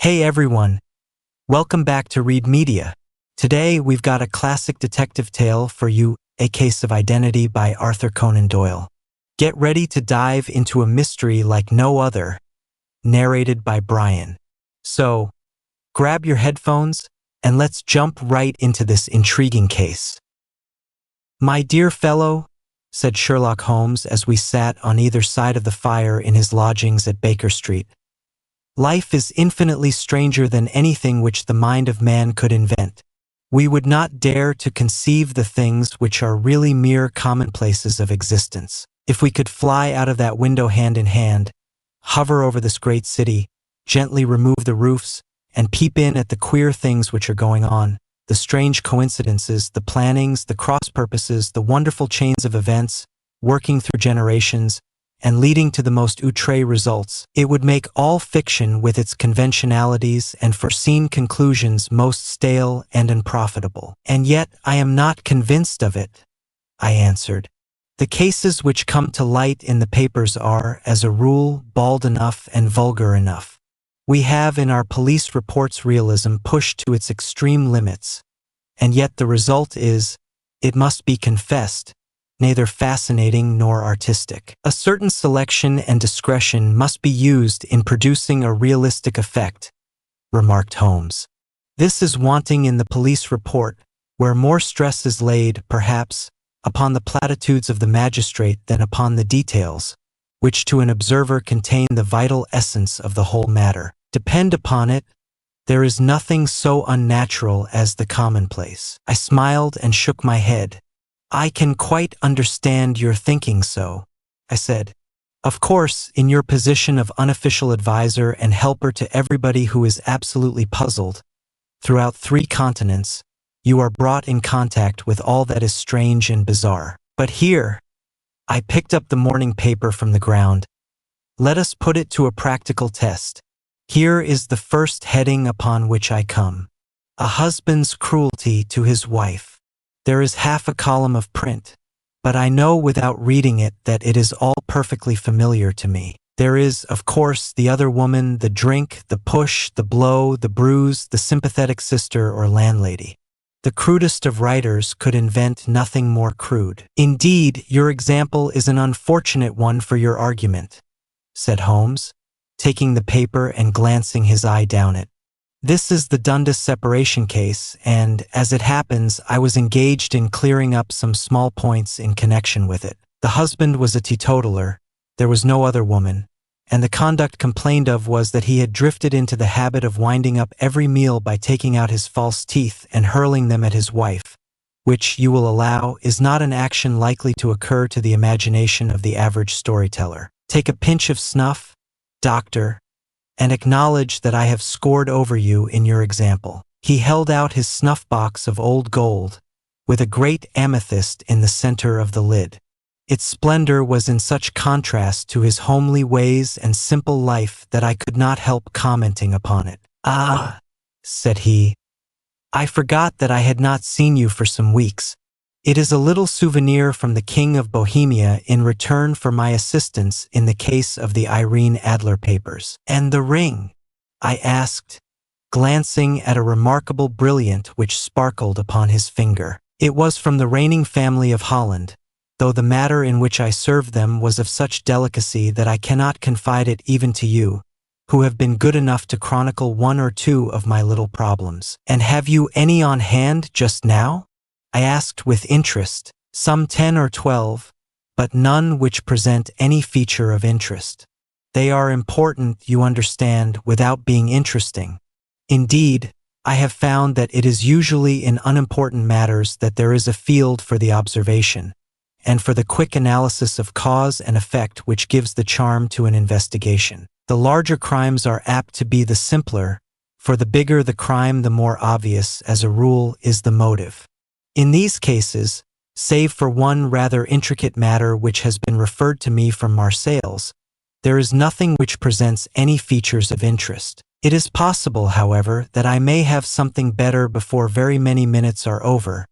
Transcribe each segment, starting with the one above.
Hey everyone, welcome back to Read Media. Today we've got a classic detective tale for you, A Case of Identity by Arthur Conan Doyle. Get ready to dive into a mystery like no other, narrated by Brian. So, grab your headphones and let's jump right into this intriguing case. "My dear fellow," said Sherlock Holmes as we sat on either side of the fire in his lodgings at Baker Street, "life is infinitely stranger than anything which the mind of man could invent. We would not dare to conceive the things which are really mere commonplaces of existence. If we could fly out of that window hand in hand, hover over this great city, gently remove the roofs, and peep in at the queer things which are going on, the strange coincidences, the plannings, the cross-purposes, the wonderful chains of events, working through generations, and leading to the most outré results, it would make all fiction with its conventionalities and foreseen conclusions most stale and unprofitable. And yet I am not convinced of it," I answered. "The cases which come to light in the papers are, as a rule, bald enough and vulgar enough. We have in our police reports realism pushed to its extreme limits, and yet the result is, it must be confessed, neither fascinating nor artistic. A certain selection and discretion must be used in producing a realistic effect," remarked Holmes. "This is wanting in the police report, where more stress is laid, perhaps, upon the platitudes of the magistrate than upon the details, which to an observer contain the vital essence of the whole matter. Depend upon it, there is nothing so unnatural as the commonplace." I smiled and shook my head. "I can quite understand your thinking so," I said. "Of course, in your position of unofficial advisor and helper to everybody who is absolutely puzzled, throughout 3 continents, you are brought in contact with all that is strange and bizarre. But here," I picked up the morning paper from the ground, "let us put it to a practical test. Here is the first heading upon which I come. A husband's cruelty to his wife. There is half a column of print, but I know without reading it that it is all perfectly familiar to me. There is, of course, the other woman, the drink, the push, the blow, the bruise, the sympathetic sister or landlady. The crudest of writers could invent nothing more crude." "Indeed, your example is an unfortunate one for your argument," said Holmes, taking the paper and glancing his eye down it. "This is the Dundas separation case, and, as it happens, I was engaged in clearing up some small points in connection with it. The husband was a teetotaler, there was no other woman, and the conduct complained of was that he had drifted into the habit of winding up every meal by taking out his false teeth and hurling them at his wife, which, you will allow, is not an action likely to occur to the imagination of the average storyteller. Take a pinch of snuff, doctor, and acknowledge that I have scored over you in your example." He held out his snuff box of old gold, with a great amethyst in the center of the lid. Its splendor was in such contrast to his homely ways and simple life that I could not help commenting upon it. "Ah," said he, "I forgot that I had not seen you for some weeks. It is a little souvenir from the King of Bohemia in return for my assistance in the case of the Irene Adler papers." "And the ring?" I asked, glancing at a remarkable brilliant which sparkled upon his finger. "It was from the reigning family of Holland, though the matter in which I served them was of such delicacy that I cannot confide it even to you, who have been good enough to chronicle 1 or 2 of my little problems." "And have you any on hand just now?" I asked with interest. "Some 10 or 12, but none which present any feature of interest. They are important, you understand, without being interesting. Indeed, I have found that it is usually in unimportant matters that there is a field for the observation, and for the quick analysis of cause and effect which gives the charm to an investigation. The larger crimes are apt to be the simpler, for the bigger the crime the more obvious, as a rule, is the motive. In these cases, save for one rather intricate matter which has been referred to me from Marseilles, there is nothing which presents any features of interest. It is possible, however, that I may have something better before very many minutes are over,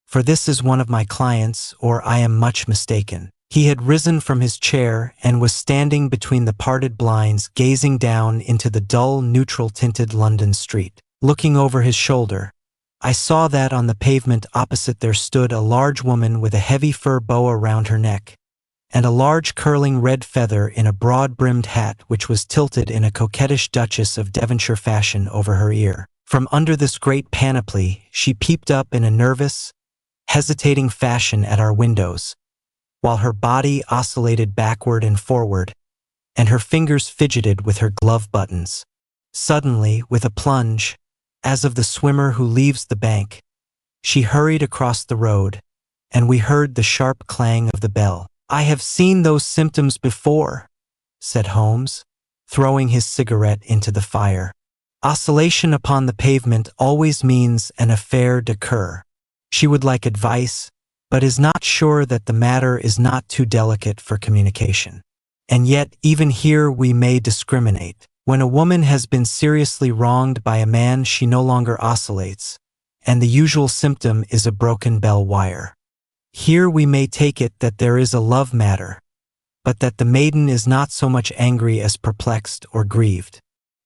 for this is one of my clients, or I am much mistaken." He had risen from his chair and was standing between the parted blinds, gazing down into the dull, neutral-tinted London street. Looking over his shoulder, I saw that on the pavement opposite there stood a large woman with a heavy fur boa round her neck, and a large curling red feather in a broad-brimmed hat which was tilted in a coquettish Duchess of Devonshire fashion over her ear. From under this great panoply, she peeped up in a nervous, hesitating fashion at our windows, while her body oscillated backward and forward, and her fingers fidgeted with her glove buttons. Suddenly, with a plunge, as of the swimmer who leaves the bank, she hurried across the road, and we heard the sharp clang of the bell. "I have seen those symptoms before," said Holmes, throwing his cigarette into the fire. "Oscillation upon the pavement always means an affaire de cœur. She would like advice, but is not sure that the matter is not too delicate for communication. And yet, even here we may discriminate. When a woman has been seriously wronged by a man, she no longer oscillates, and the usual symptom is a broken bell wire. Here we may take it that there is a love matter, but that the maiden is not so much angry as perplexed or grieved.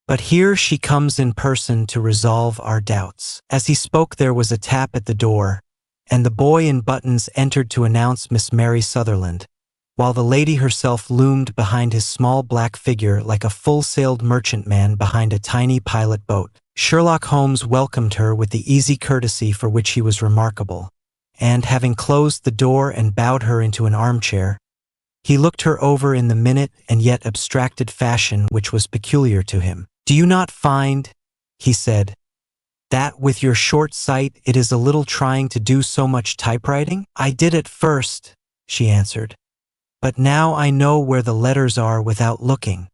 But here she comes in person to resolve our doubts." As he spoke there was a tap at the door, and the boy in buttons entered to announce Miss Mary Sutherland, while the lady herself loomed behind his small black figure like a full-sailed merchantman behind a tiny pilot boat. Sherlock Holmes welcomed her with the easy courtesy for which he was remarkable, and, having closed the door and bowed her into an armchair, he looked her over in the minute and yet abstracted fashion which was peculiar to him. "Do you not find," he said, "that with your short sight it is a little trying to do so much typewriting?" "I did at first," she answered, "but now I know where the letters are without looking."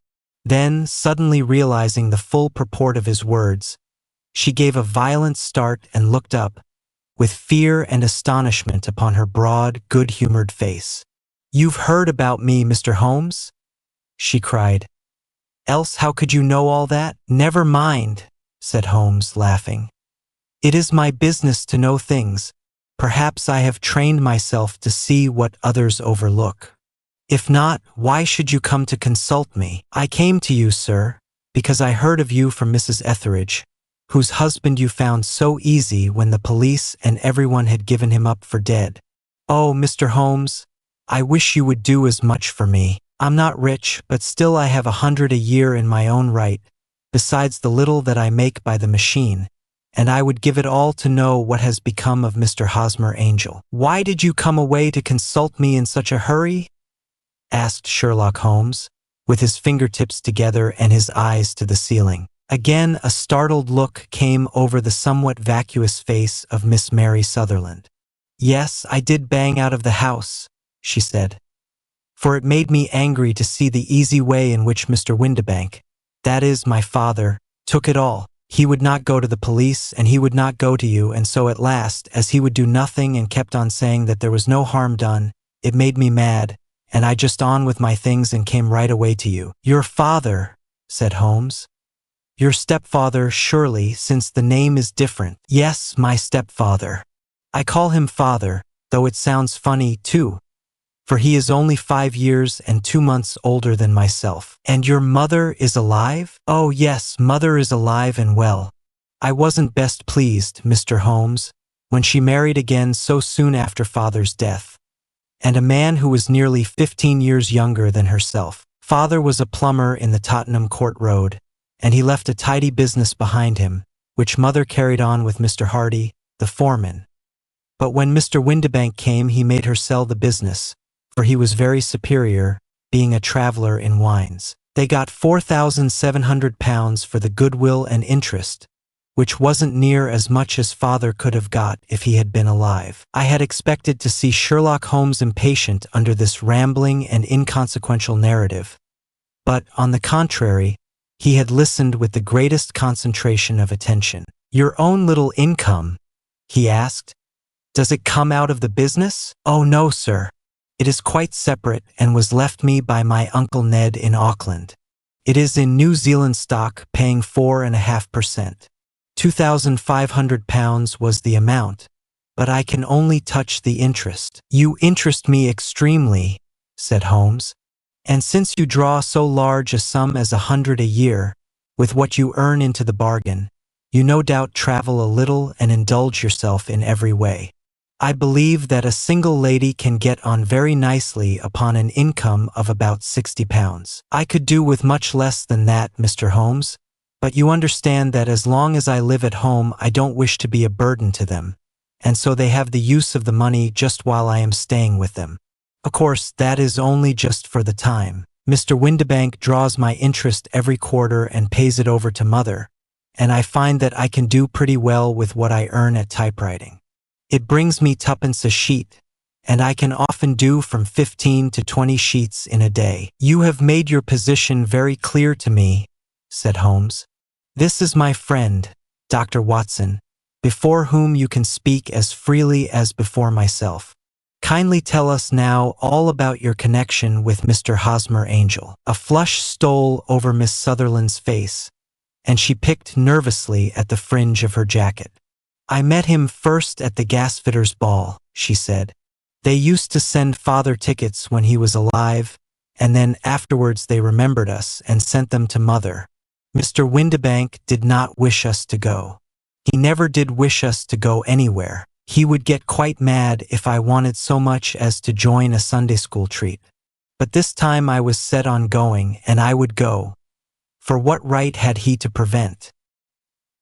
Then, suddenly realizing the full purport of his words, she gave a violent start and looked up, with fear and astonishment upon her broad, good-humored face. "You've heard about me, Mr. Holmes?" she cried. "Else how could you know all that?" "Never mind," said Holmes, laughing. "It is my business to know things. Perhaps I have trained myself to see what others overlook. If not, why should you come to consult me?" "I came to you, sir, because I heard of you from Mrs. Etheridge, whose husband you found so easy when the police and everyone had given him up for dead. Oh, Mr. Holmes, I wish you would do as much for me. I'm not rich, but still I have 100 a year in my own right, besides the little that I make by the machine, and I would give it all to know what has become of Mr. Hosmer Angel." "Why did you come away to consult me in such a hurry?" asked Sherlock Holmes, with his fingertips together and his eyes to the ceiling. Again a startled look came over the somewhat vacuous face of Miss Mary Sutherland. "Yes, I did bang out of the house," she said, "for it made me angry to see the easy way in which Mr. Windibank, that is, my father, took it all. He would not go to the police, and he would not go to you, and so at last, as he would do nothing and kept on saying that there was no harm done, it made me mad, and I just on with my things and came right away to you." "Your father," said Holmes. "Your stepfather, surely, since the name is different." "Yes, my stepfather. I call him father, though it sounds funny, too, for he is only 5 years and 2 months older than myself." "And your mother is alive?" "Oh, yes, mother is alive and well. I wasn't best pleased, Mr. Holmes, when she married again so soon after father's death, and a man who was nearly 15 years younger than herself. Father was a plumber in the Tottenham Court Road, and he left a tidy business behind him, which mother carried on with Mr. Hardy, the foreman. But when Mr. Windibank came, he made her sell the business, for he was very superior, being a traveller in wines. They got £4,700 for the goodwill and interest, which wasn't near as much as father could have got if he had been alive. I had expected to see Sherlock Holmes impatient under this rambling and inconsequential narrative, but, on the contrary, he had listened with the greatest concentration of attention. "Your own little income?" he asked. "Does it come out of the business?" "Oh, no, sir. It is quite separate and was left me by my Uncle Ned in Auckland. It is in New Zealand stock, paying 4.5%. £2,500 was the amount, but I can only touch the interest." "You interest me extremely," said Holmes. "And since you draw so large a sum as 100 a year, with what you earn into the bargain, you no doubt travel a little and indulge yourself in every way. I believe that a single lady can get on very nicely upon an income of about £60. I could do with much less than that, Mr. Holmes, but you understand that as long as I live at home I don't wish to be a burden to them, and so they have the use of the money just while I am staying with them. Of course, that is only just for the time. Mr. Windibank draws my interest every quarter and pays it over to Mother, and I find that I can do pretty well with what I earn at typewriting. It brings me twopence a sheet, and I can often do from 15 to 20 sheets in a day." "You have made your position very clear to me," said Holmes. "This is my friend, Dr. Watson, before whom you can speak as freely as before myself. Kindly tell us now all about your connection with Mr. Hosmer Angel." A flush stole over Miss Sutherland's face, and she picked nervously at the fringe of her jacket. "I met him first at the gasfitters' ball," she said. "They used to send Father tickets when he was alive, and then afterwards they remembered us and sent them to Mother. Mr. Windibank did not wish us to go. He never did wish us to go anywhere. He would get quite mad if I wanted so much as to join a Sunday school treat. But this time I was set on going, and I would go. For what right had he to prevent?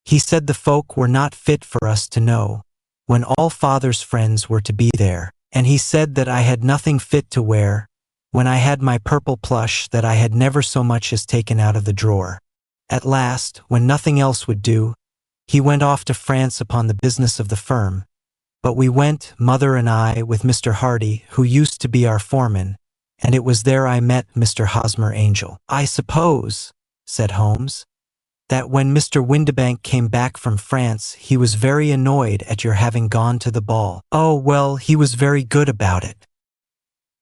He said the folk were not fit for us to know, when all Father's friends were to be there, and he said that I had nothing fit to wear, when I had my purple plush that I had never so much as taken out of the drawer. At last, when nothing else would do, he went off to France upon the business of the firm. But we went, Mother and I, with Mr. Hardy, who used to be our foreman, and it was there I met Mr. Hosmer Angel." "I suppose," said Holmes, "that when Mr. Windibank came back from France he was very annoyed at your having gone to the ball." "Oh, well, he was very good about it.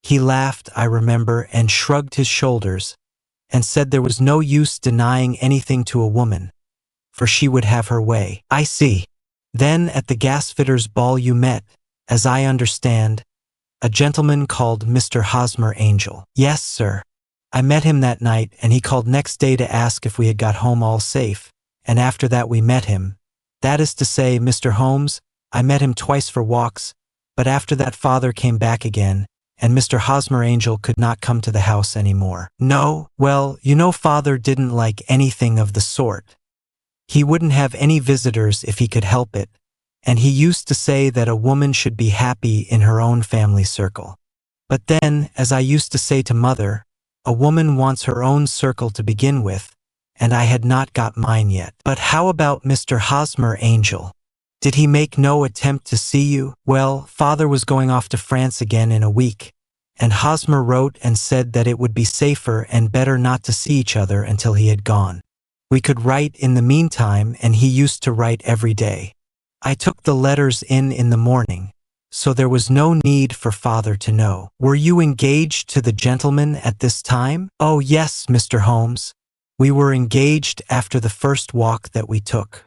He laughed, I remember, and shrugged his shoulders, and said there was no use denying anything to a woman, for she would have her way." "I see. Then at the gasfitters' ball you met, as I understand, a gentleman called Mr. Hosmer Angel." "Yes, sir. I met him that night, and he called next day to ask if we had got home all safe, and after that we met him. That is to say, Mr. Holmes, I met him twice for walks, but after that Father came back again, and Mr. Hosmer Angel could not come to the house any more." "No? Well, you know Father didn't like anything of the sort. He wouldn't have any visitors if he could help it, and he used to say that a woman should be happy in her own family circle. But then, as I used to say to Mother, a woman wants her own circle to begin with, and I had not got mine yet." "But how about Mr. Hosmer Angel? Did he make no attempt to see you?" "Well, Father was going off to France again in a week, and Hosmer wrote and said that it would be safer and better not to see each other until he had gone. We could write in the meantime, and he used to write every day. I took the letters in the morning, so there was no need for Father to know." "Were you engaged to the gentleman at this time?" "Oh, yes, Mr. Holmes. We were engaged after the first walk that we took.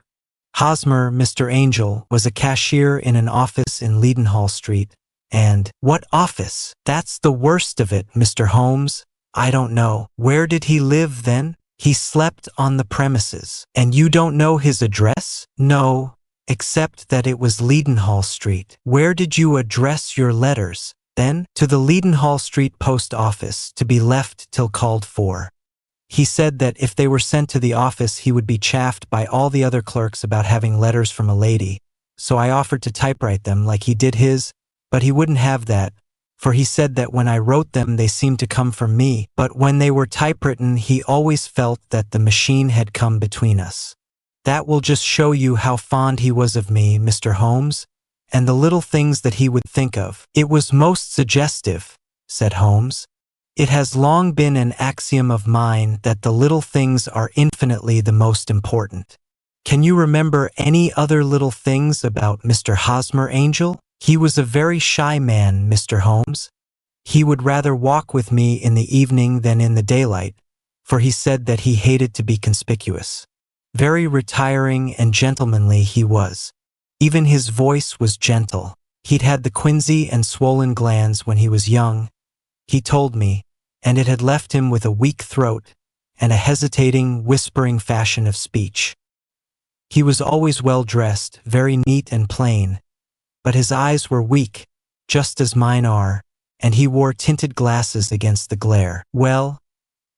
Hosmer, Mr. Angel, was a cashier in an office in Leadenhall Street, and—" "What office? That's the worst of it, Mr. Holmes. I don't know." "Where did he live then?" "He slept on the premises." "And you don't know his address?" "No, except that it was Leadenhall Street." "Where did you address your letters, then?" "To the Leadenhall Street post office, to be left till called for. He said that if they were sent to the office he would be chaffed by all the other clerks about having letters from a lady, so I offered to typewrite them like he did his, but he wouldn't have that, for he said that when I wrote them they seemed to come from me, but when they were typewritten he always felt that the machine had come between us. That will just show you how fond he was of me, Mr. Holmes, and the little things that he would think of." "It was most suggestive," said Holmes. "It has long been an axiom of mine that the little things are infinitely the most important. Can you remember any other little things about Mr. Hosmer Angel?" "He was a very shy man, Mr. Holmes. He would rather walk with me in the evening than in the daylight, for he said that he hated to be conspicuous. Very retiring and gentlemanly he was. Even his voice was gentle. He'd had the quinsy and swollen glands when he was young. he told me, and it had left him with a weak throat and a hesitating, whispering fashion of speech. He was always well dressed, very neat and plain, but his eyes were weak, just as mine are, and he wore tinted glasses against the glare. Well,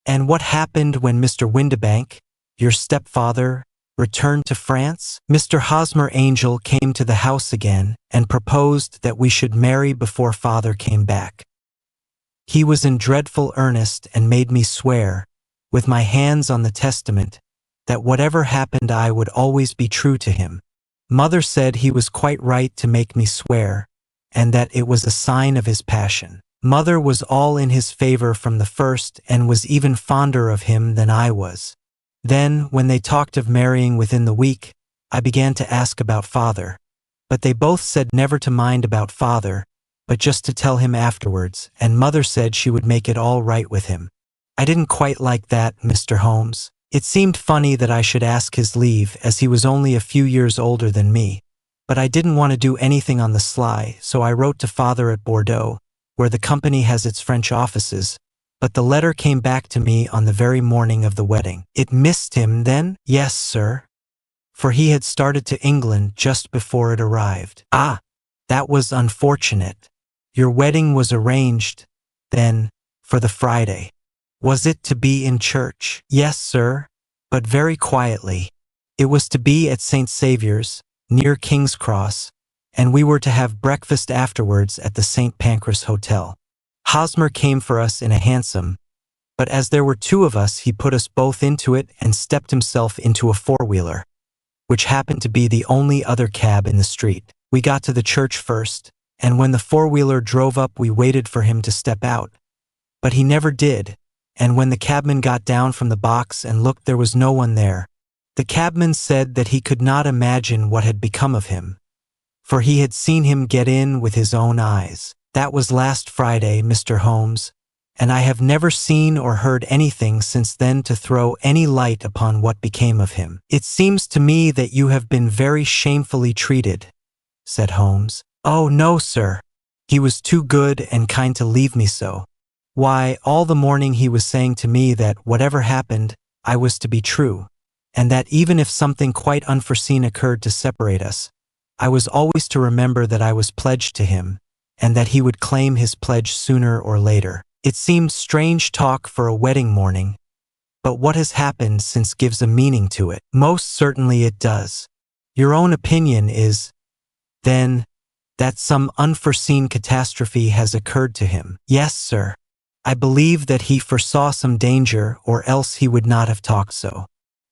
and what happened when Mr. Windibank, your stepfather, returned to France? Mr. Hosmer Angel came to the house again and proposed that we should marry before father came back. He was in dreadful earnest and made me swear, with my hands on the testament, that whatever happened I would always be true to him. Mother said he was quite right to make me swear, and that it was a sign of his passion. Mother was all in his favor from the first and was even fonder of him than I was. Then, when they talked of marrying within the week, I began to ask about father, but they both said never to mind about father, but just to tell him afterwards, and mother said she would make it all right with him. I didn't quite like that, Mr. Holmes. It seemed funny that I should ask his leave, as he was only a few years older than me, but I didn't want to do anything on the sly, so I wrote to father at Bordeaux, where the company has its French offices, but the letter came back to me on the very morning of the wedding. It missed him then? Yes, sir. For he had started to England just before it arrived. Ah, that was unfortunate. Your wedding was arranged, then, for the Friday. Was it to be in church? Yes, sir, but very quietly. It was to be at St. Saviour's, near King's Cross, and we were to have breakfast afterwards at the St. Pancras Hotel. Hosmer came for us in a hansom, but as there were two of us, he put us both into it and stepped himself into a four-wheeler, which happened to be the only other cab in the street. We got to the church first, and when the four-wheeler drove up, we waited for him to step out, but he never did, and when the cabman got down from the box and looked, there was no one there. The cabman said that he could not imagine what had become of him, for he had seen him get in with his own eyes. That was last Friday, Mr. Holmes, and I have never seen or heard anything since then to throw any light upon what became of him. It seems to me that you have been very shamefully treated, said Holmes. Oh, no, sir. He was too good and kind to leave me so. Why, all the morning he was saying to me that whatever happened, I was to be true, and that even if something quite unforeseen occurred to separate us, I was always to remember that I was pledged to him, and that he would claim his pledge sooner or later. It seemed strange talk for a wedding morning, but what has happened since gives a meaning to it. Most certainly it does. Your own opinion is, then, that some unforeseen catastrophe has occurred to him. Yes, sir. I believe that he foresaw some danger, or else he would not have talked so.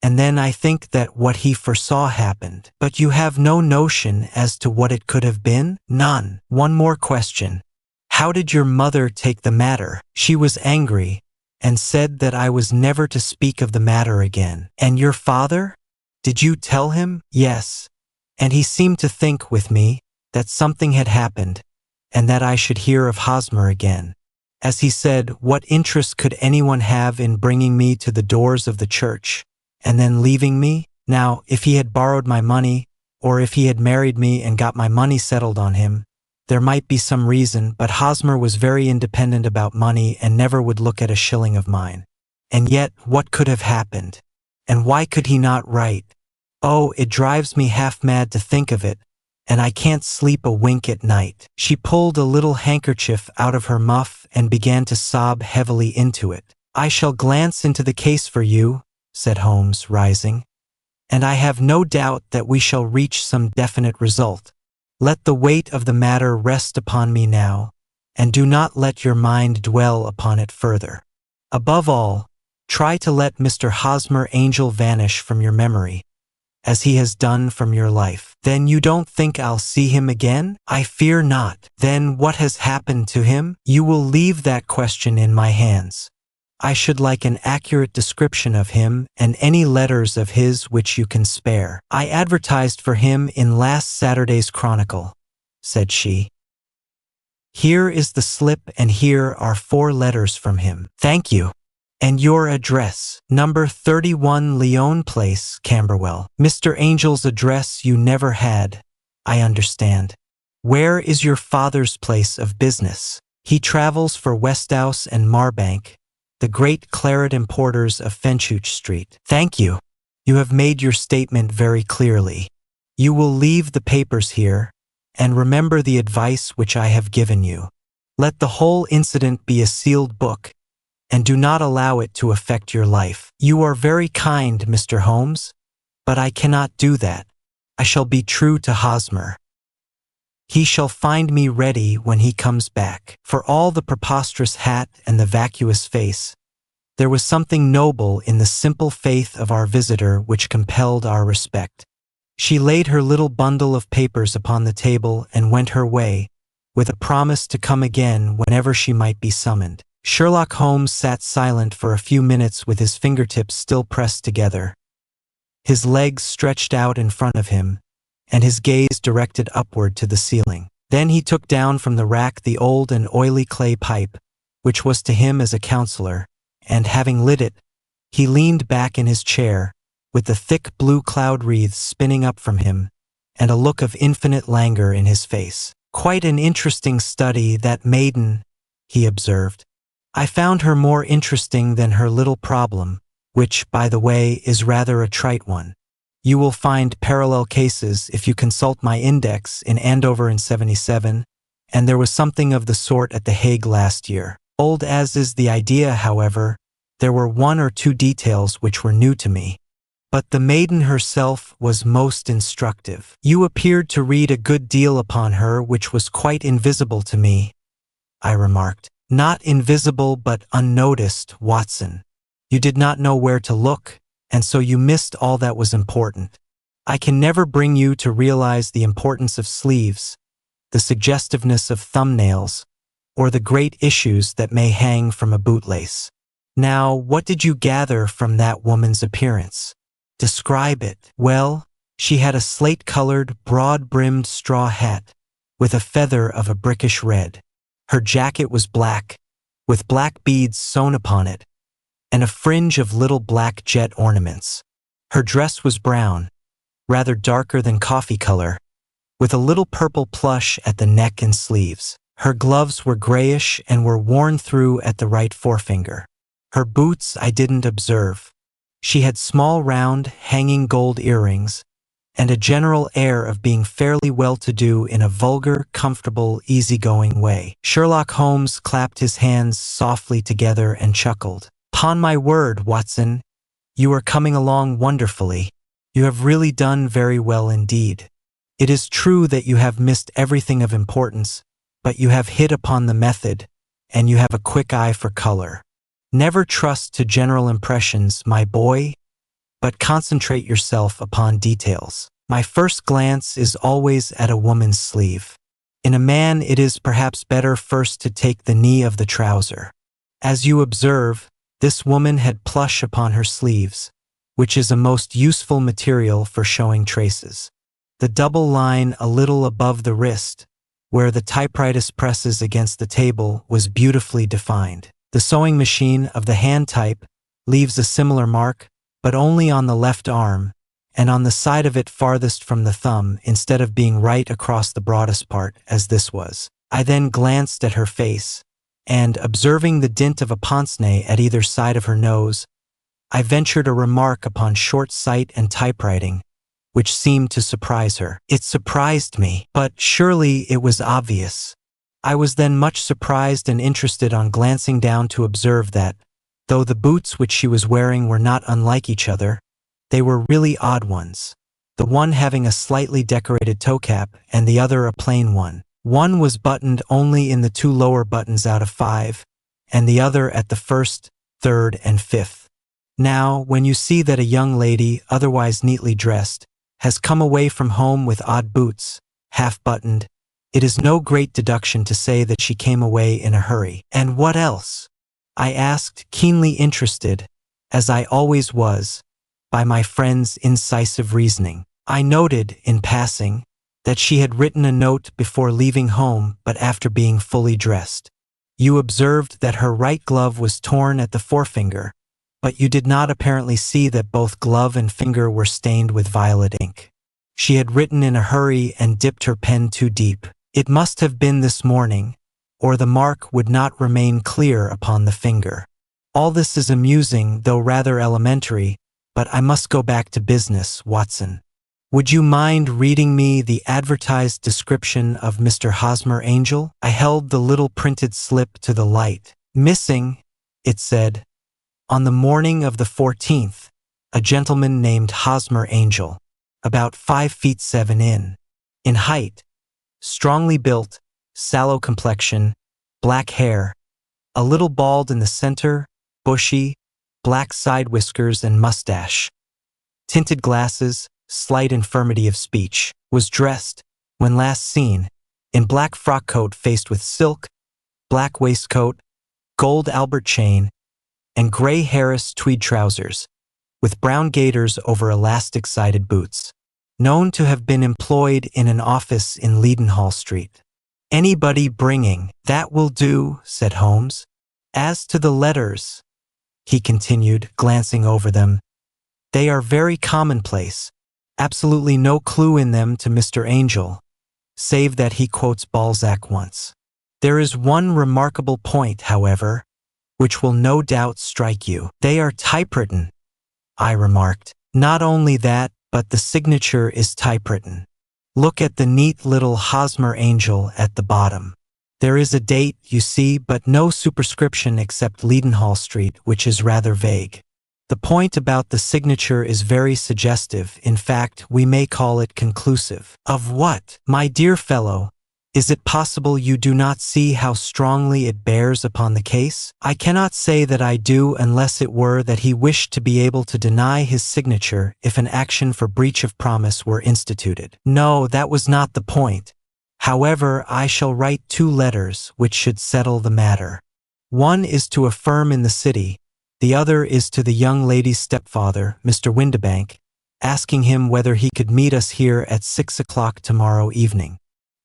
And then I think that what he foresaw happened. But you have no notion as to what it could have been? None. One more question. How did your mother take the matter? She was angry, and said that I was never to speak of the matter again. And your father? Did you tell him? Yes. And he seemed to think with me that something had happened, and that I should hear of Hosmer again. As he said, what interest could anyone have in bringing me to the doors of the church, and then leaving me? Now, if he had borrowed my money, or if he had married me and got my money settled on him, there might be some reason, but Hosmer was very independent about money and never would look at a shilling of mine. And yet, what could have happened? And why could he not write? Oh, it drives me half mad to think of it, and I can't sleep a wink at night. She pulled a little handkerchief out of her muff and began to sob heavily into it. I shall glance into the case for you, said Holmes, rising, and I have no doubt that we shall reach some definite result. Let the weight of the matter rest upon me now, and do not let your mind dwell upon it further. Above all, try to let Mr. Hosmer Angel vanish from your memory, as he has done from your life. Then you don't think I'll see him again? I fear not. Then what has happened to him? You will leave that question in my hands. I should like an accurate description of him and any letters of his which you can spare. I advertised for him in last Saturday's Chronicle, said she. Here is the slip, and here are 4 letters from him. Thank you. And your address, number 31 Lyon Place, Camberwell. Mr. Angel's address you never had, I understand. Where is your father's place of business? He travels for Westhouse and Marbank, the great claret importers of Fenchurch Street. Thank you. You have made your statement very clearly. You will leave the papers here, and remember the advice which I have given you. Let the whole incident be a sealed book, and do not allow it to affect your life. You are very kind, Mr. Holmes, but I cannot do that. I shall be true to Hosmer. He shall find me ready when he comes back. For all the preposterous hat and the vacuous face, there was something noble in the simple faith of our visitor which compelled our respect. She laid her little bundle of papers upon the table and went her way, with a promise to come again whenever she might be summoned. Sherlock Holmes sat silent for a few minutes with his fingertips still pressed together, his legs stretched out in front of him, and his gaze directed upward to the ceiling. Then he took down from the rack the old and oily clay pipe, which was to him as a counselor, and having lit it, he leaned back in his chair, with the thick blue cloud wreaths spinning up from him, and a look of infinite languor in his face. "Quite an interesting study, that maiden," he observed. "I found her more interesting than her little problem, which, by the way, is rather a trite one. You will find parallel cases if you consult my index in Andover in '77, and there was something of the sort at The Hague last year. Old as is the idea, however, there were one or two details which were new to me. But the maiden herself was most instructive. You appeared to read a good deal upon her which was quite invisible to me," I remarked. "Not invisible but unnoticed, Watson. You did not know where to look, and so you missed all that was important. I can never bring you to realize the importance of sleeves, the suggestiveness of thumbnails, or the great issues that may hang from a bootlace. Now, what did you gather from that woman's appearance? Describe it." "Well, she had a slate-colored, broad-brimmed straw hat, with a feather of a brickish red. Her jacket was black, with black beads sewn upon it, and a fringe of little black jet ornaments. Her dress was brown, rather darker than coffee color, with a little purple plush at the neck and sleeves. Her gloves were grayish and were worn through at the right forefinger. Her boots I didn't observe. She had small round, hanging gold earrings, and a general air of being fairly well-to-do in a vulgar, comfortable, easy-going way." Sherlock Holmes clapped his hands softly together and chuckled. "'Pon my word, Watson, you are coming along wonderfully. You have really done very well indeed. It is true that you have missed everything of importance, but you have hit upon the method, and you have a quick eye for color. Never trust to general impressions, my boy, but concentrate yourself upon details. My first glance is always at a woman's sleeve. In a man it is perhaps better first to take the knee of the trouser. As you observe, this woman had plush upon her sleeves, which is a most useful material for showing traces. The double line a little above the wrist, where the typewriter presses against the table, was beautifully defined. The sewing machine of the hand type leaves a similar mark, but only on the left arm, and on the side of it farthest from the thumb, instead of being right across the broadest part, as this was. I then glanced at her face, and, observing the dint of a pince-nez at either side of her nose, I ventured a remark upon short sight and typewriting, which seemed to surprise her. It surprised me, but surely it was obvious. I was then much surprised and interested on glancing down to observe that, though the boots which she was wearing were not unlike each other, they were really odd ones, the one having a slightly decorated toe cap and the other a plain one. One was buttoned only in the 2 lower buttons out of 5, and the other at the 1st, 3rd, and 5th. Now, when you see that a young lady, otherwise neatly dressed, has come away from home with odd boots, half-buttoned, it is no great deduction to say that she came away in a hurry. "And what else?" I asked, keenly interested, as I always was, by my friend's incisive reasoning. I noted, in passing, that she had written a note before leaving home, but after being fully dressed. You observed that her right glove was torn at the forefinger, but you did not apparently see that both glove and finger were stained with violet ink. She had written in a hurry and dipped her pen too deep. It must have been this morning, or the mark would not remain clear upon the finger. All this is amusing, though rather elementary, but I must go back to business, Watson. Would you mind reading me the advertised description of Mr. Hosmer Angel? I held the little printed slip to the light. Missing, it said, on the morning of the 14th, a gentleman named Hosmer Angel, about 5 feet 7 in height, strongly built, sallow complexion, black hair, a little bald in the center, bushy, black side whiskers and mustache, tinted glasses, slight infirmity of speech, was dressed, when last seen, in black frock coat faced with silk, black waistcoat, gold Albert chain, and gray Harris tweed trousers, with brown gaiters over elastic-sided boots. Known to have been employed in an office in Leadenhall Street. Anybody bringing, that will do, said Holmes. As to the letters, he continued, glancing over them, they are very commonplace, absolutely no clue in them to Mr. Angel, save that he quotes Balzac once. There is one remarkable point, however, which will no doubt strike you. They are typewritten, I remarked. Not only that, but the signature is typewritten. Look at the neat little Hosmer Angel at the bottom. There is a date, you see, but no superscription except Leadenhall Street, which is rather vague. The point about the signature is very suggestive. In fact, we may call it conclusive. Of what? My dear fellow, is it possible you do not see how strongly it bears upon the case? I cannot say that I do, unless it were that he wished to be able to deny his signature if an action for breach of promise were instituted. No, that was not the point. However, I shall write 2 letters which should settle the matter. One is to a firm in the city, the other is to the young lady's stepfather, Mr. Windibank, asking him whether he could meet us here at 6 o'clock tomorrow evening.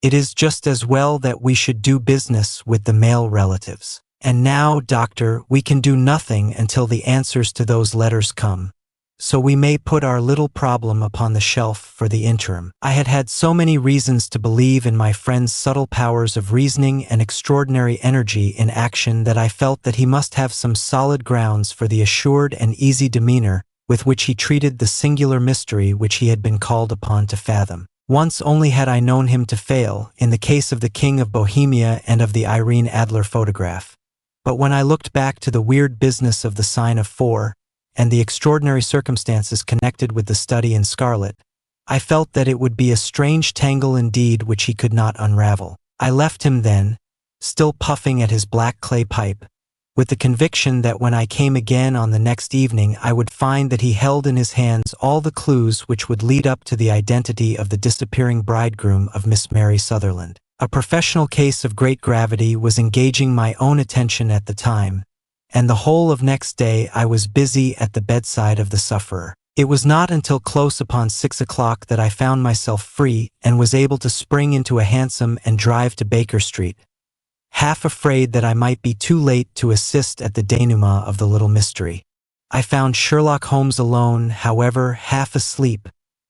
It is just as well that we should do business with the male relatives. And now, Doctor, we can do nothing until the answers to those letters come. So we may put our little problem upon the shelf for the interim. I had had so many reasons to believe in my friend's subtle powers of reasoning and extraordinary energy in action that I felt that he must have some solid grounds for the assured and easy demeanor with which he treated the singular mystery which he had been called upon to fathom. Once only had I known him to fail, in the case of the King of Bohemia and of the Irene Adler photograph. But when I looked back to the weird business of the sign of 4, and the extraordinary circumstances connected with the study in scarlet, I felt that it would be a strange tangle indeed which he could not unravel. I left him then, still puffing at his black clay pipe, with the conviction that when I came again on the next evening I would find that he held in his hands all the clues which would lead up to the identity of the disappearing bridegroom of Miss Mary Sutherland. A professional case of great gravity was engaging my own attention at the time, and the whole of next day I was busy at the bedside of the sufferer. It was not until close upon 6 o'clock that I found myself free and was able to spring into a hansom and drive to Baker Street, half afraid that I might be too late to assist at the denouement of the little mystery. I found Sherlock Holmes alone, however, half asleep,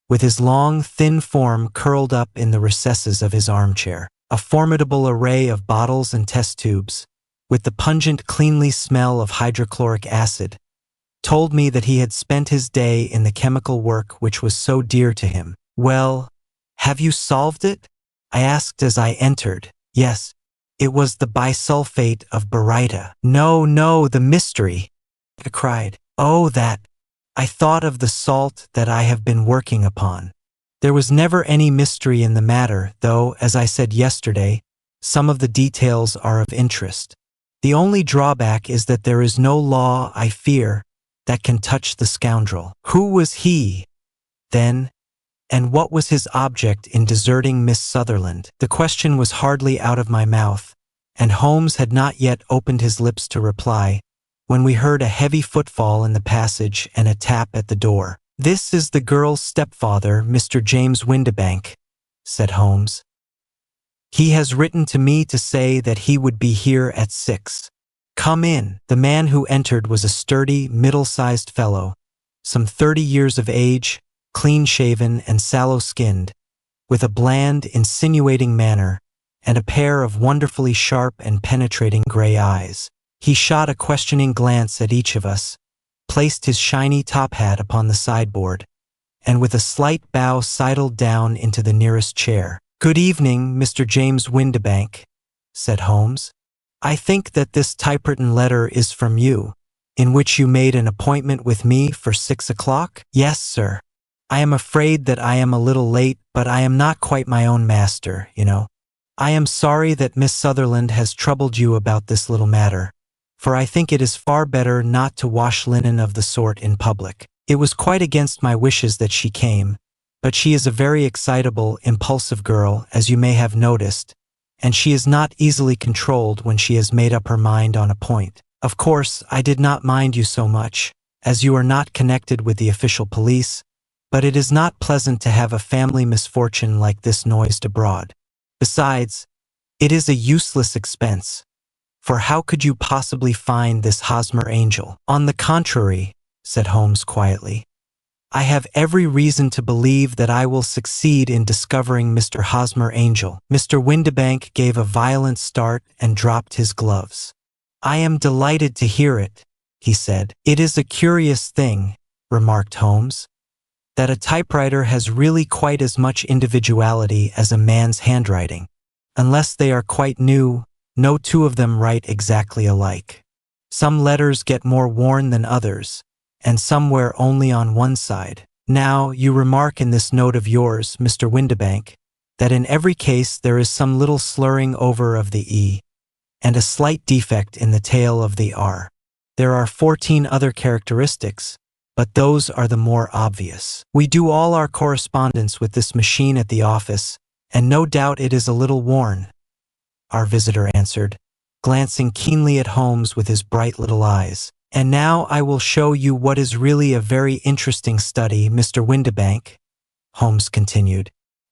with his long, thin form curled up in the recesses of his armchair. A formidable array of bottles and test tubes, with the pungent, cleanly smell of hydrochloric acid, told me that he had spent his day in the chemical work which was so dear to him. Well, have you solved it? I asked as I entered. Yes. It was the bisulfate of baryta. No, no, the mystery, I cried. Oh, that. I thought of the salt that I have been working upon. There was never any mystery in the matter, though, as I said yesterday, some of the details are of interest. The only drawback is that there is no law, I fear, that can touch the scoundrel. Who was he, then? And what was his object in deserting Miss Sutherland? The question was hardly out of my mouth, and Holmes had not yet opened his lips to reply, when we heard a heavy footfall in the passage and a tap at the door. This is the girl's stepfather, Mr. James Windibank, said Holmes. He has written to me to say that he would be here at 6. Come in. The man who entered was a sturdy, middle-sized fellow, some 30 years of age, clean-shaven and sallow-skinned, with a bland, insinuating manner, and a pair of wonderfully sharp and penetrating gray eyes. He shot a questioning glance at each of us, placed his shiny top hat upon the sideboard, and with a slight bow sidled down into the nearest chair. "Good evening, Mr. James Windibank," said Holmes. "I think that this typewritten letter is from you, in which you made an appointment with me for 6 o'clock? "Yes, sir. I am afraid that I am a little late, but I am not quite my own master, you know. I am sorry that Miss Sutherland has troubled you about this little matter, for I think it is far better not to wash linen of the sort in public. It was quite against my wishes that she came, but she is a very excitable, impulsive girl, as you may have noticed, and she is not easily controlled when she has made up her mind on a point. Of course, I did not mind you so much, as you are not connected with the official police, but it is not pleasant to have a family misfortune like this noised abroad. Besides, it is a useless expense, for how could you possibly find this Hosmer Angel?" "On the contrary," said Holmes quietly, "I have every reason to believe that I will succeed in discovering Mr. Hosmer Angel." Mr. Windibank gave a violent start and dropped his gloves. "I am delighted to hear it," he said. "It is a curious thing," remarked Holmes, "that a typewriter has really quite as much individuality as a man's handwriting. Unless they are quite new, no two of them write exactly alike. Some letters get more worn than others, and some wear only on one side. Now, you remark in this note of yours, Mr. Windibank, that in every case there is some little slurring over of the E, and a slight defect in the tail of the R. There are 14 other characteristics, but those are the more obvious. We do all our correspondence with this machine at the office, and no doubt it is a little worn," our visitor answered, glancing keenly at Holmes with his bright little eyes. "And now I will show you what is really a very interesting study, Mr. Windibank," Holmes continued.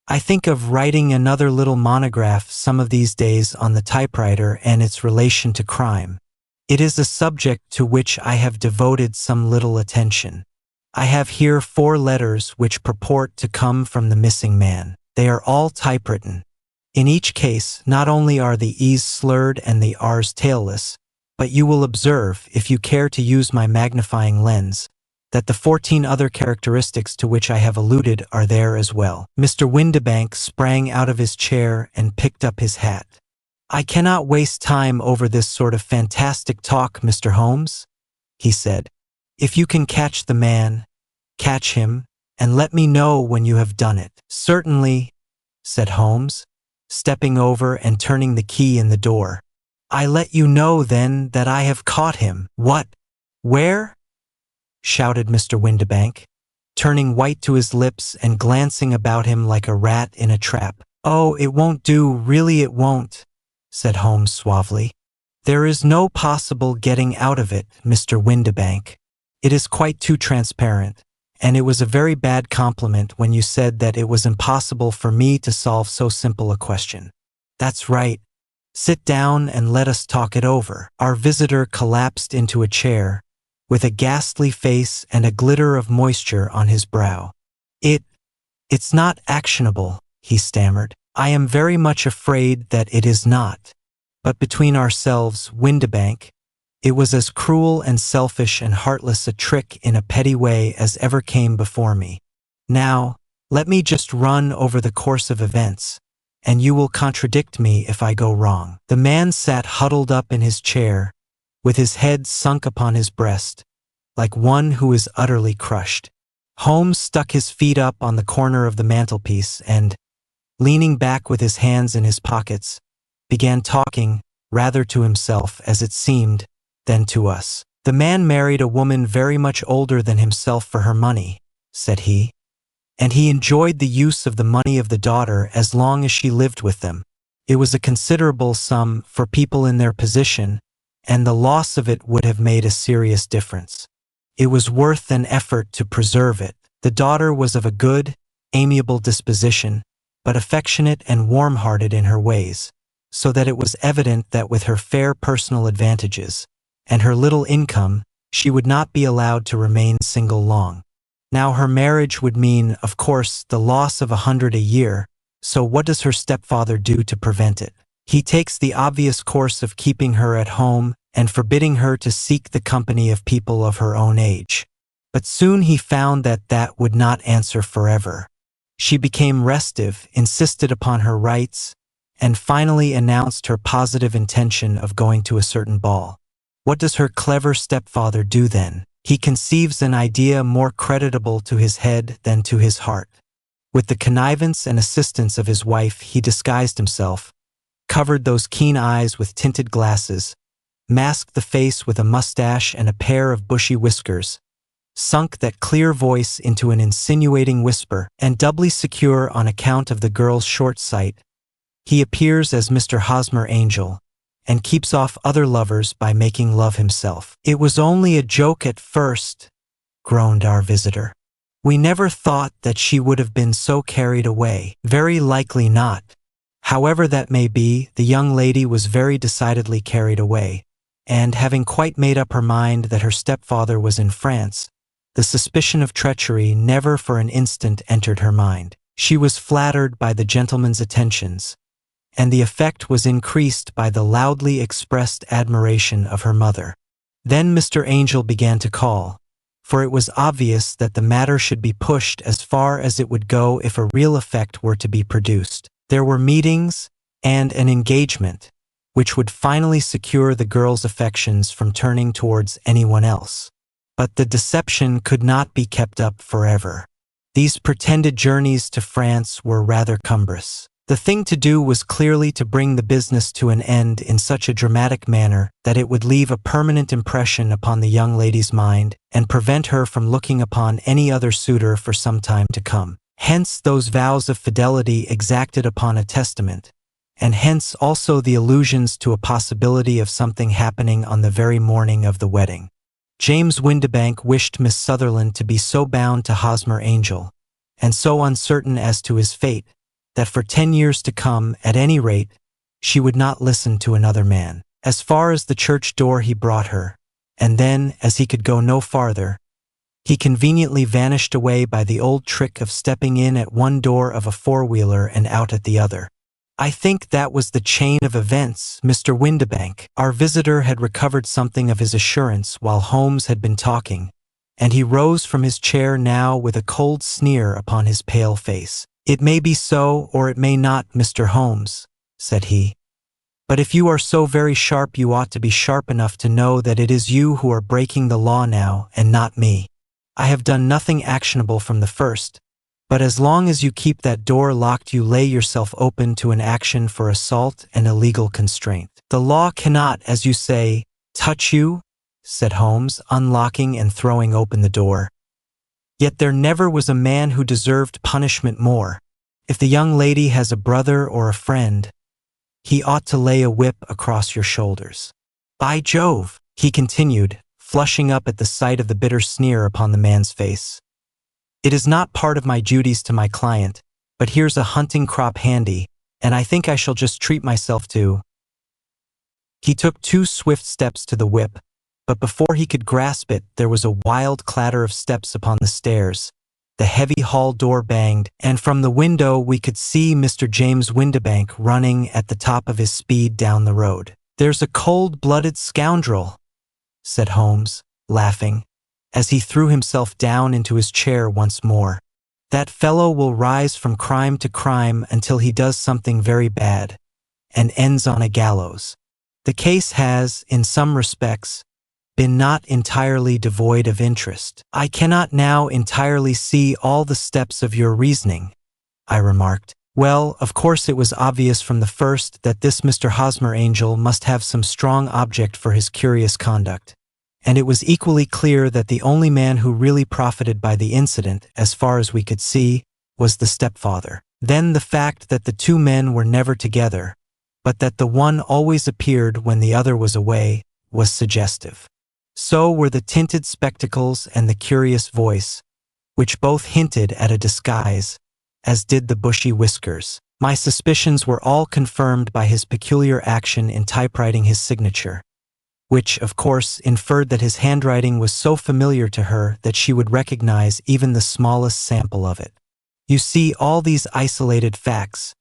"I think of writing another little monograph some of these days on the typewriter and its relation to crime. It is a subject to which I have devoted some little attention. I have here 4 letters which purport to come from the missing man. They are all typewritten. In each case, not only are the E's slurred and the R's tailless, but you will observe, if you care to use my magnifying lens, that the 14 other characteristics to which I have alluded are there as well." Mr. Windibank sprang out of his chair and picked up his hat. "I cannot waste time over this sort of fantastic talk, Mr. Holmes," he said. "If you can catch the man, catch him, and let me know when you have done it." "Certainly," said Holmes, stepping over and turning the key in the door. "I let you know, then, that I have caught him." "What? Where?" shouted Mr. Windibank, turning white to his lips and glancing about him like a rat in a trap. "Oh, it won't do, really it won't," said Holmes suavely. "There is no possible getting out of it, Mr. Windibank. It is quite too transparent, and it was a very bad compliment when you said that it was impossible for me to solve so simple a question. That's right. Sit down and let us talk it over." Our visitor collapsed into a chair, with a ghastly face and a glitter of moisture on his brow. It's not actionable," he stammered. "I am very much afraid that it is not. But between ourselves, Windibank, it was as cruel and selfish and heartless a trick in a petty way as ever came before me. Now, let me just run over the course of events, and you will contradict me if I go wrong." The man sat huddled up in his chair, with his head sunk upon his breast, like one who is utterly crushed. Holmes stuck his feet up on the corner of the mantelpiece and, leaning back with his hands in his pockets, began talking, rather to himself, as it seemed, than to us. "The man married a woman very much older than himself for her money," said he, "and he enjoyed the use of the money of the daughter as long as she lived with them. It was a considerable sum for people in their position, and the loss of it would have made a serious difference. It was worth an effort to preserve it. The daughter was of a good, amiable disposition, but affectionate and warm-hearted in her ways, so that it was evident that with her fair personal advantages and her little income, she would not be allowed to remain single long. Now her marriage would mean, of course, the loss of 100 a year, so what does her stepfather do to prevent it? He takes the obvious course of keeping her at home and forbidding her to seek the company of people of her own age. But soon he found that that would not answer forever. She became restive, insisted upon her rights, and finally announced her positive intention of going to a certain ball. What does her clever stepfather do then? He conceives an idea more creditable to his head than to his heart. With the connivance and assistance of his wife, he disguised himself, covered those keen eyes with tinted glasses, masked the face with a mustache and a pair of bushy whiskers, sunk that clear voice into an insinuating whisper, and doubly secure on account of the girl's short sight, he appears as Mr. Hosmer Angel, and keeps off other lovers by making love himself. It was only a joke at first, groaned our visitor. We never thought that she would have been so carried away. Very likely not. However that may be, the young lady was very decidedly carried away, and having quite made up her mind that her stepfather was in France, the suspicion of treachery never for an instant entered her mind. She was flattered by the gentleman's attentions, and the effect was increased by the loudly expressed admiration of her mother. Then Mr. Angel began to call, for it was obvious that the matter should be pushed as far as it would go if a real effect were to be produced. There were meetings and an engagement, which would finally secure the girl's affections from turning towards anyone else. But the deception could not be kept up forever. These pretended journeys to France were rather cumbrous. The thing to do was clearly to bring the business to an end in such a dramatic manner that it would leave a permanent impression upon the young lady's mind and prevent her from looking upon any other suitor for some time to come. Hence those vows of fidelity exacted upon a testament, and hence also the allusions to a possibility of something happening on the very morning of the wedding. James Windibank wished Miss Sutherland to be so bound to Hosmer Angel, and so uncertain as to his fate, that for 10 years to come, at any rate, she would not listen to another man. As far as the church door he brought her, and then, as he could go no farther, he conveniently vanished away by the old trick of stepping in at one door of a four-wheeler and out at the other. I think that was the chain of events, Mr. Windibank. Our visitor had recovered something of his assurance while Holmes had been talking, and he rose from his chair now with a cold sneer upon his pale face. It may be so, or it may not, Mr. Holmes, said he. But if you are so very sharp, you ought to be sharp enough to know that it is you who are breaking the law now, and not me. I have done nothing actionable from the first, but as long as you keep that door locked, you lay yourself open to an action for assault and illegal constraint. The law cannot, as you say, touch you, said Holmes, unlocking and throwing open the door. Yet there never was a man who deserved punishment more. If the young lady has a brother or a friend, he ought to lay a whip across your shoulders. By Jove, he continued, flushing up at the sight of the bitter sneer upon the man's face. It is not part of my duties to my client, but here's a hunting crop handy, and I think I shall just treat myself to. He took 2 swift steps to the whip, but before he could grasp it, there was a wild clatter of steps upon the stairs. The heavy hall door banged, and from the window we could see Mr. James Windibank running at the top of his speed down the road. There's a cold-blooded scoundrel, said Holmes, laughing, as he threw himself down into his chair once more. That fellow will rise from crime to crime until he does something very bad, and ends on a gallows. The case has, in some respects, been not entirely devoid of interest. I cannot now entirely see all the steps of your reasoning, I remarked. Well, of course it was obvious from the first that this Mr. Hosmer Angel must have some strong object for his curious conduct, and it was equally clear that the only man who really profited by the incident, as far as we could see, was the stepfather. Then the fact that the 2 men were never together, but that the one always appeared when the other was away, was suggestive. So were the tinted spectacles and the curious voice, which both hinted at a disguise, as did the bushy whiskers. My suspicions were all confirmed by his peculiar action in typewriting his signature, which, of course, inferred that his handwriting was so familiar to her that she would recognize even the smallest sample of it. You see, all these isolated facts,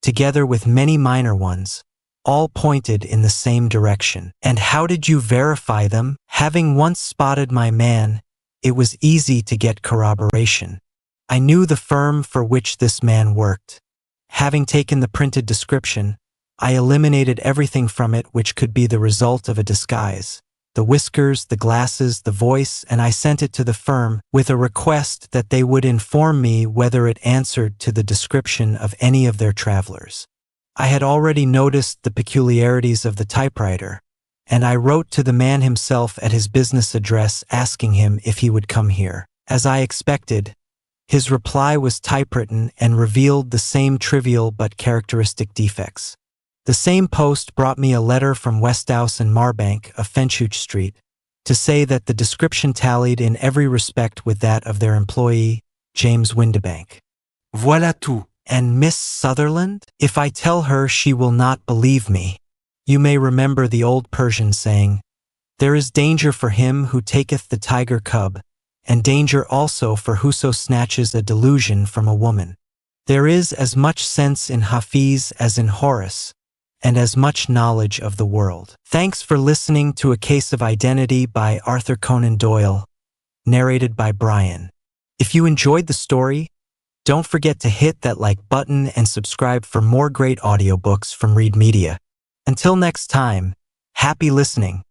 together with many minor ones, all pointed in the same direction. And how did you verify them? Having once spotted my man, it was easy to get corroboration. I knew the firm for which this man worked. Having taken the printed description, I eliminated everything from it which could be the result of a disguise. The whiskers, the glasses, the voice, and I sent it to the firm with a request that they would inform me whether it answered to the description of any of their travelers. I had already noticed the peculiarities of the typewriter, and I wrote to the man himself at his business address asking him if he would come here. As I expected, his reply was typewritten and revealed the same trivial but characteristic defects. The same post brought me a letter from Westhouse and Marbank of Fenchurch Street to say that the description tallied in every respect with that of their employee, James Windibank. Voilà tout. And Miss Sutherland? If I tell her, she will not believe me. You may remember the old Persian saying, "There is danger for him who taketh the tiger cub, and danger also for whoso snatches a delusion from a woman." There is as much sense in Hafiz as in Horace, and as much knowledge of the world. Thanks for listening to A Case of Identity by Arthur Conan Doyle, narrated by Brian. If you enjoyed the story, don't forget to hit that like button and subscribe for more great audiobooks from Read Media. Until next time, happy listening.